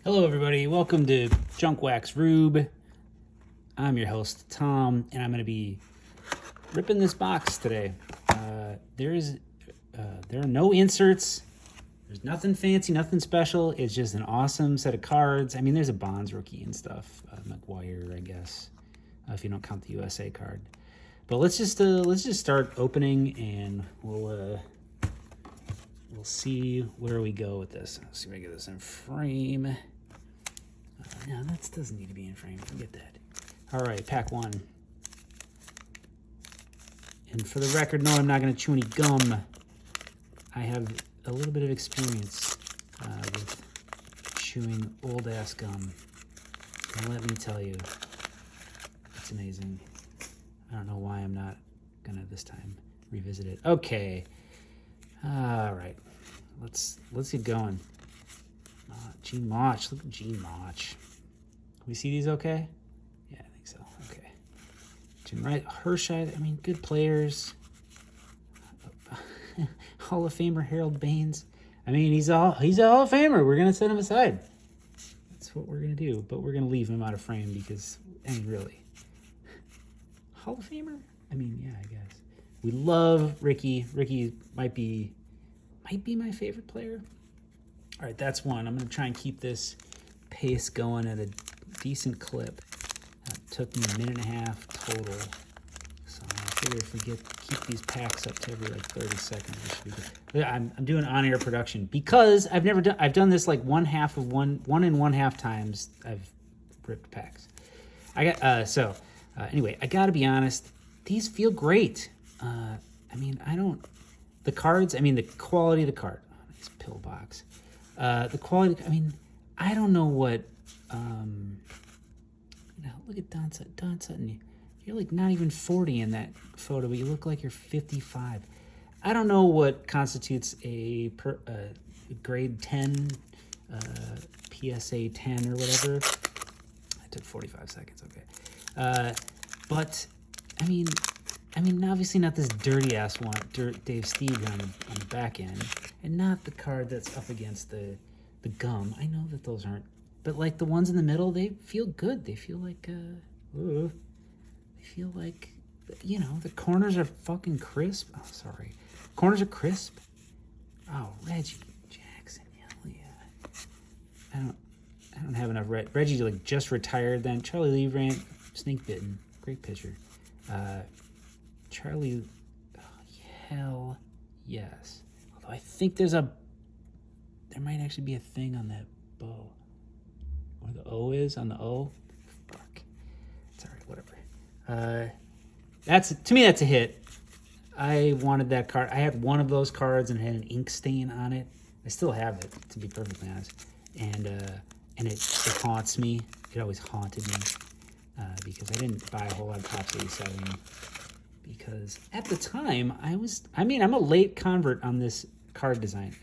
Hello everybody, welcome to Junk Wax Rube. I'm your host Tom, and I'm going to be ripping this box today. There are no inserts. There's nothing fancy, nothing special. It's just an awesome set of cards. I mean, there's a Bonds rookie and stuff, McGwire, I guess, if you don't count the USA card. But let's just start opening, and we'll see where we go with this. Let's see if I get this in frame. No, that doesn't need to be in frame. Forget that. All right, pack one. And for the record, no, I'm not going to chew any gum. I have a little bit of experience with chewing old-ass gum. And let me tell you, it's amazing. I don't know why I'm not going to this time revisit it. Okay. All right. Let's get going. Gene Mach. Look at Gene Mach. We see these okay? Yeah, I think so. Okay. Jim Wright, Hershide. I mean, good players. Hall of Famer Harold Baines. I mean, he's a Hall of Famer. We're gonna set him aside. That's what we're gonna do. But we're gonna leave him out of frame because, I mean, really, Hall of Famer. I mean, yeah, I guess we love Ricky. Ricky might be my favorite player. All right, that's one. I'm going to try and keep this pace going at a decent clip. It took me a minute and a half total. So I figure if we keep these packs up to every like 30 seconds, we should be good. I'm doing on-air production because I've done this like one and one half times. I've ripped packs. Anyway, I got to be honest. These feel great. I mean, the cards. I mean, the quality of the card. Oh, nice pillbox. The quality, I mean, I don't know what, look at Don Sutton. Don Sutton, you're like not even 40 in that photo, but you look like you're 55. I don't know what constitutes a grade 10, PSA 10 or whatever. I took 45 seconds, okay. But, I mean, obviously not this dirty-ass one, Dave Steve on the back end. And not the card that's up against the gum. I know that those aren't, but like the ones in the middle, they feel good. They feel like, the corners are fucking crisp. Oh, sorry. Corners are crisp. Oh, Reggie Jackson, hell yeah. I don't have enough Reggie like just retired then. Charlie Leverant, snake bitten, great pitcher. Charlie, oh, hell yes. I think there might actually be a thing on that bow. Where the O is, on the O. Fuck. It's all right, whatever. To me, that's a hit. I wanted that card. I had one of those cards and it had an ink stain on it. I still have it, to be perfectly honest. And it haunts me. It always haunted me because I didn't buy a whole lot of Topps 87. Because at the time, I'm a late convert on this card design.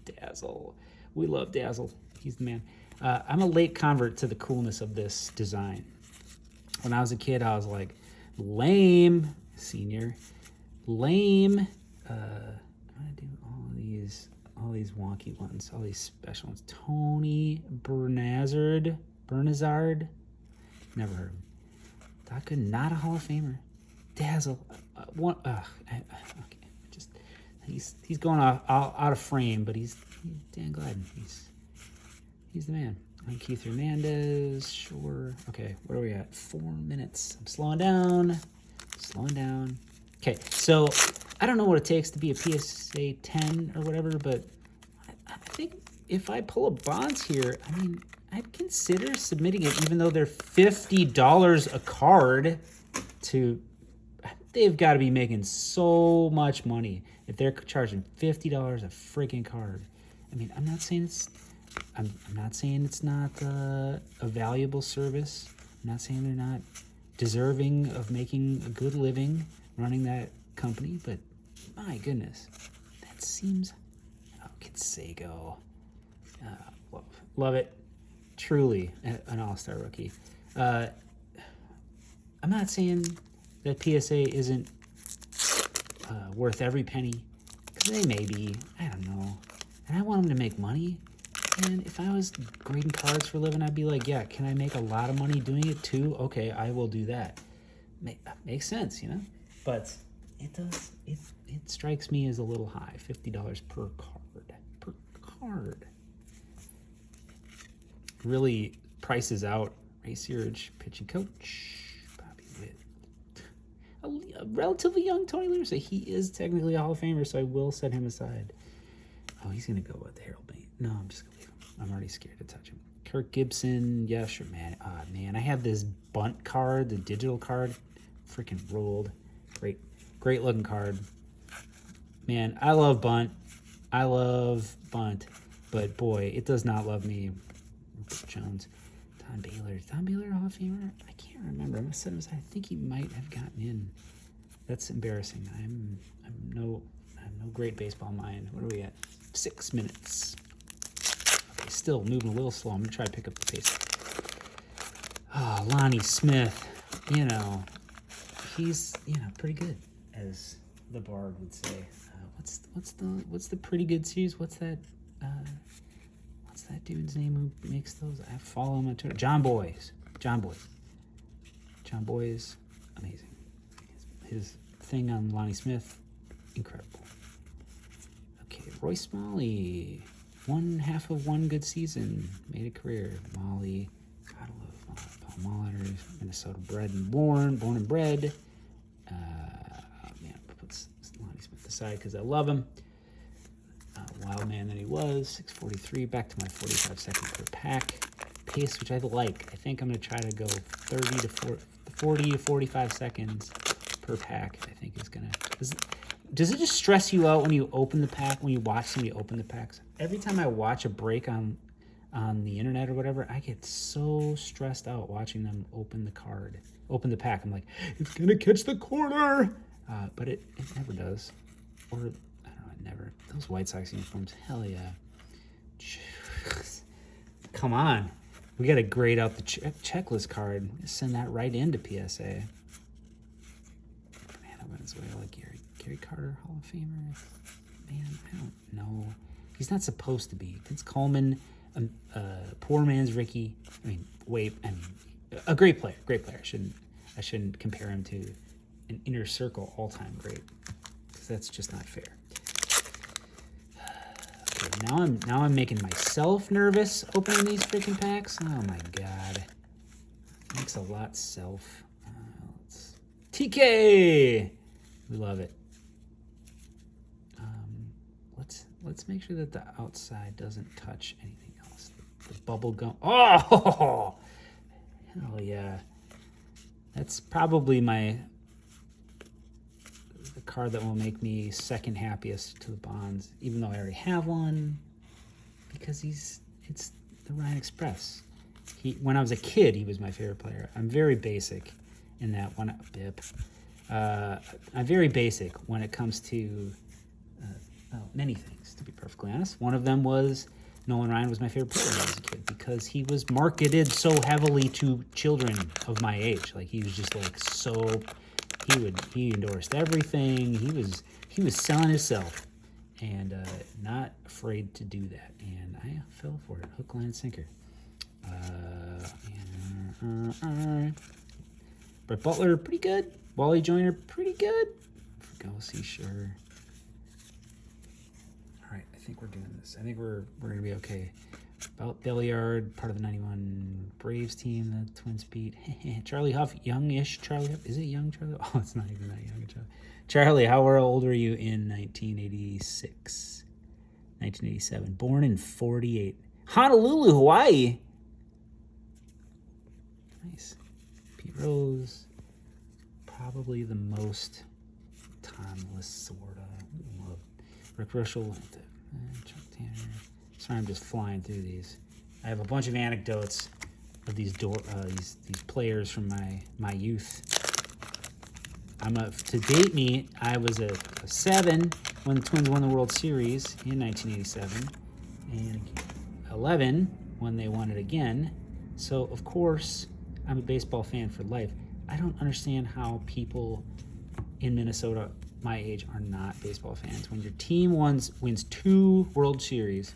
Dazzle. We love Dazzle. He's the man. I'm a late convert to the coolness of this design. When I was a kid, I was like, lame, senior, lame. I'm going to do all these wonky ones, all these special ones. Tony Bernazard. Never heard of him. Taka, not a Hall of Famer. Dazzle, okay, he's going out of frame, but he's Dan Gladden. He's the man. I'm Keith Hernandez, sure. Okay, where are we at? 4 minutes. I'm slowing down. Okay, so I don't know what it takes to be a PSA 10 or whatever, but I think if I pull a Bonds here, I mean, I'd consider submitting it, even though they're $50 a card to. They've got to be making so much money if they're charging $50 a freaking card. I mean, I'm not saying it's not a valuable service. I'm not saying they're not deserving of making a good living running that company, but my goodness, that seems. Oh, Canseco, love it. Truly an all-star rookie. I'm not saying that PSA isn't worth every penny, because they may be. I don't know. And I want them to make money. And if I was grading cards for a living, I'd be like, yeah, can I make a lot of money doing it too? Okay, I will do that. Makes sense, you know? But it strikes me as a little high. $50 per card. Per card. Really prices out Ray Searage, pitching coach, Bobby Witt. A relatively young Tony La Russa. He is technically a Hall of Famer, so I will set him aside. Oh, he's going to go with the Harold Bain. No, I'm just going to leave him. I'm already scared to touch him. Kirk Gibson. Yeah, sure, man. Man, I have this bunt card, the digital card. Freaking rolled. Great looking card. Man, I love bunt. But boy, it does not love me. Rupert Jones. Don Baylor, Hall of Famer? I can't remember. I must set him aside. I think he might have gotten in. That's embarrassing. I'm no great baseball mind. What are we at? 6 minutes. Okay, still moving a little slow. I'm gonna try to pick up the pace. Oh, Lonnie Smith. You know, he's pretty good, as the Bard would say. What's the pretty good series? What's that dude's name who makes those? I follow him on Twitter. John Boyes, amazing. His thing on Lonnie Smith, incredible. Okay, Roy Smalley, 1/2 of one good season, made a career. Molly, gotta love Paul Molitor, Minnesota born and bred. Man, puts Lonnie Smith aside because I love him. Wild man that he was. 6:43. Back to my 45 second per pack pace, which I like. I think I'm gonna try to go 40 to 45 seconds per pack. I think is gonna. Does it just stress you out when you open the pack? When you watch somebody open the packs? Every time I watch a break on the internet or whatever, I get so stressed out watching them open the pack. I'm like, it's gonna catch the corner, but it never does. Or I don't know, it never. Those White Sox uniforms, hell yeah. Come on, we gotta grade out the checklist card. Send that right into PSA. Man, Venezuela, Gary Carter, Hall of Famer. Man, I don't know. He's not supposed to be. Vince Coleman, poor man's Ricky. A great player. I shouldn't compare him to an inner circle all-time great, because that's just not fair. Okay, now I'm making myself nervous opening these freaking packs. Oh my god, thanks a lot, self. TK, we love it. Let's make sure that the outside doesn't touch anything else. The bubble gum. Oh, hell yeah. That's probably the card that will make me second happiest to the Bonds, even though I already have one, because it's the Ryan Express. When I was a kid, he was my favorite player. I'm very basic in that one. I'm very basic when it comes to many things, to be perfectly honest. One of them was Nolan Ryan was my favorite player when I was a kid, because he was marketed so heavily to children of my age. Like, he was just like so, he endorsed everything. He was selling himself, and not afraid to do that. And I fell for it, hook, line, and sinker. Brett Butler, pretty good. Wally Joyner, pretty good. Gauzy, sure. All right, I think we're doing this. I think we're gonna be okay. About Belliard, part of the '91 Braves team. The Twins beat Charlie Huff, youngish Charlie Huff. Is it young Charlie? Oh, it's not even that young. Charlie, how old were you in 1986? 1987. Born in 48. Honolulu, Hawaii. Nice. Pete Rose. Probably the most timeless, sort of. Rick Russell. Chuck Tanner. Sorry, I'm just flying through these. I have a bunch of anecdotes of these players from my youth. To date me, I was a 7 when the Twins won the World Series in 1987, and 11 when they won it again. So, of course, I'm a baseball fan for life. I don't understand how people in Minnesota my age are not baseball fans. When your team wins 2 World Series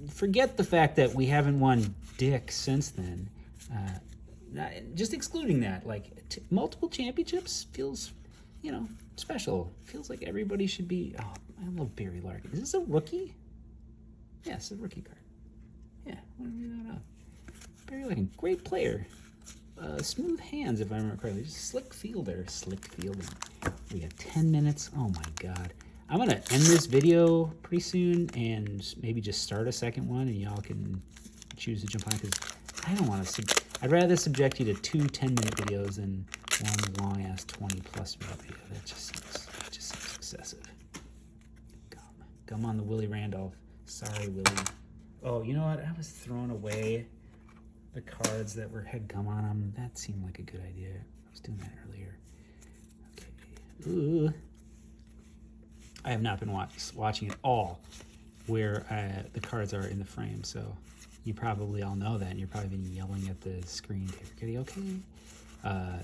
forget the fact that we haven't won dick since then. Just excluding that, like multiple championships feels, special. Feels like everybody should be. Oh, I love Barry Larkin. Is this a rookie? Yeah, it's a rookie card. Yeah, what are we doing up? Barry Larkin, great player. Smooth hands, if I remember correctly. Just slick fielding. We got 10 minutes. Oh my God. I'm going to end this video pretty soon and maybe just start a second one and y'all can choose to jump on because I don't want to. I'd rather subject you to 2 10-minute videos than one long-ass 20-plus minute video. That just seems excessive. Gum on the Willie Randolph. Sorry, Willie. Oh, you know what? I was throwing away the cards that had gum on them. That seemed like a good idea. I was doing that earlier. Okay. Ooh. I have not been watching at all where the cards are in the frame, so you probably all know that, and you're probably been yelling at the screen, Kitty, okay?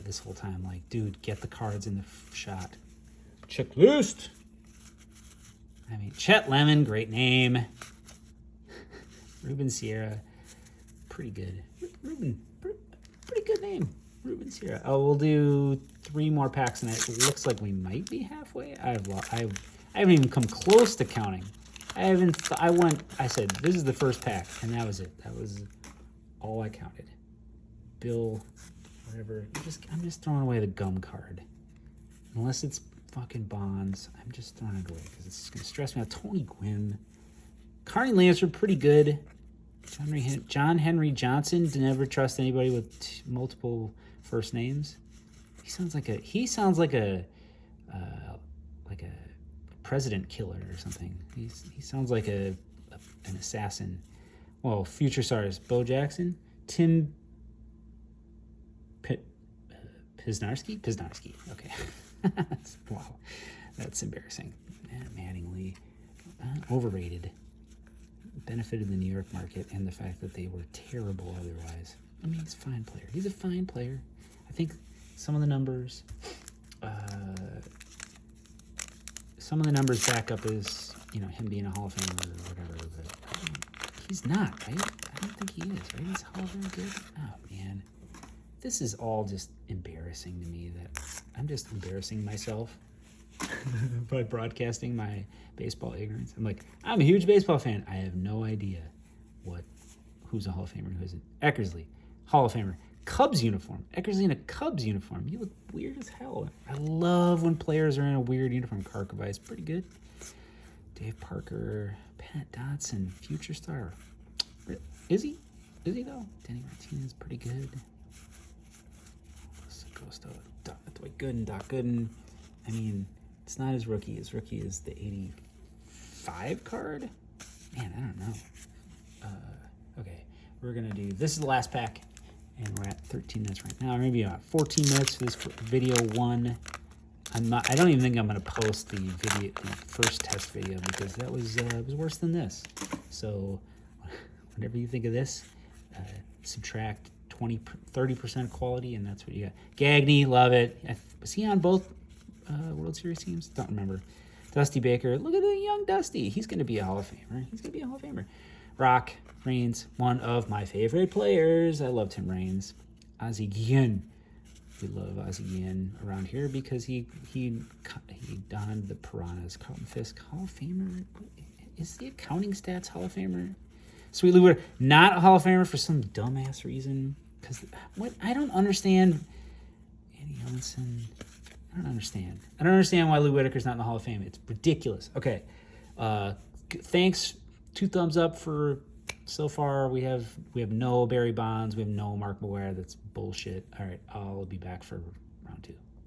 This whole time, like, dude, get the cards in the shot. Checklist! I mean, Chet Lemon, great name. Ruben Sierra, pretty good. Ruben, pretty good name. Ruben Sierra. Oh, we'll do 3 more packs, and it looks like we might be halfway. I haven't even come close to counting. I said, this is the first pack, and that was it. That was all I counted. Bill, whatever. I'm just throwing away the gum card. Unless it's fucking Bonds, I'm just throwing it away because it's going to stress me out. Tony Gwynn. Carney Lancer, pretty good. John Henry Johnson, never trust anybody with multiple first names. He sounds like a president killer or something. He sounds like an assassin. Well, future stars: Bo Jackson, Tim Pisnarski. Okay. Wow, that's embarrassing. Manning Lee, overrated. Benefited the New York market and the fact that they were terrible otherwise. I mean, he's a fine player. I think some of the numbers back up his, him being a Hall of Famer or whatever, but he's not, right? I don't think he is, right? He's Hall of Fame good? Oh, man. This is all just embarrassing to me that I'm just embarrassing myself by broadcasting my baseball ignorance. I'm a huge baseball fan. I have no idea who's a Hall of Famer and who isn't. Eckersley, Hall of Famer. Cubs uniform. Eckersley in a Cubs uniform. You look weird as hell. I love when players are in a weird uniform. Karkovi's pretty good. Dave Parker, Pat Dotson, future star. Is he? Is he though? Danny Martinez, pretty good. Dwight Gooden, Doc Gooden. I mean, it's not his rookie. His rookie is the 85 card. Man, I don't know. Okay, we're gonna do. This is the last pack, and we're at 13 minutes right now. We're gonna be about 14 minutes for this video 1. I don't even think I'm gonna post the first test video because that was worse than this. So, whatever you think of this, subtract 30% quality, and that's what you got. Gagne, love it. Was he on both World Series teams? Don't remember. Dusty Baker, look at the young Dusty. He's going to be a Hall of Famer. Rock, Raines, one of my favorite players. I love Tim Raines. Ozzie Guillen. We love Ozzie Guillen around here because he donned the Piranhas. Carlton Fisk, Hall of Famer. Is the accounting stats Hall of Famer? Sweet Lou Whitaker, not a Hall of Famer for some dumbass reason. Because I don't understand. Andy Johnson. I don't understand why Lou Whitaker's not in the Hall of Fame. It's ridiculous. Okay. Thanks. 2 thumbs up for so far. We have no Barry Bonds. We have no Mark McGwire. That's bullshit. All right. I'll be back for round 2.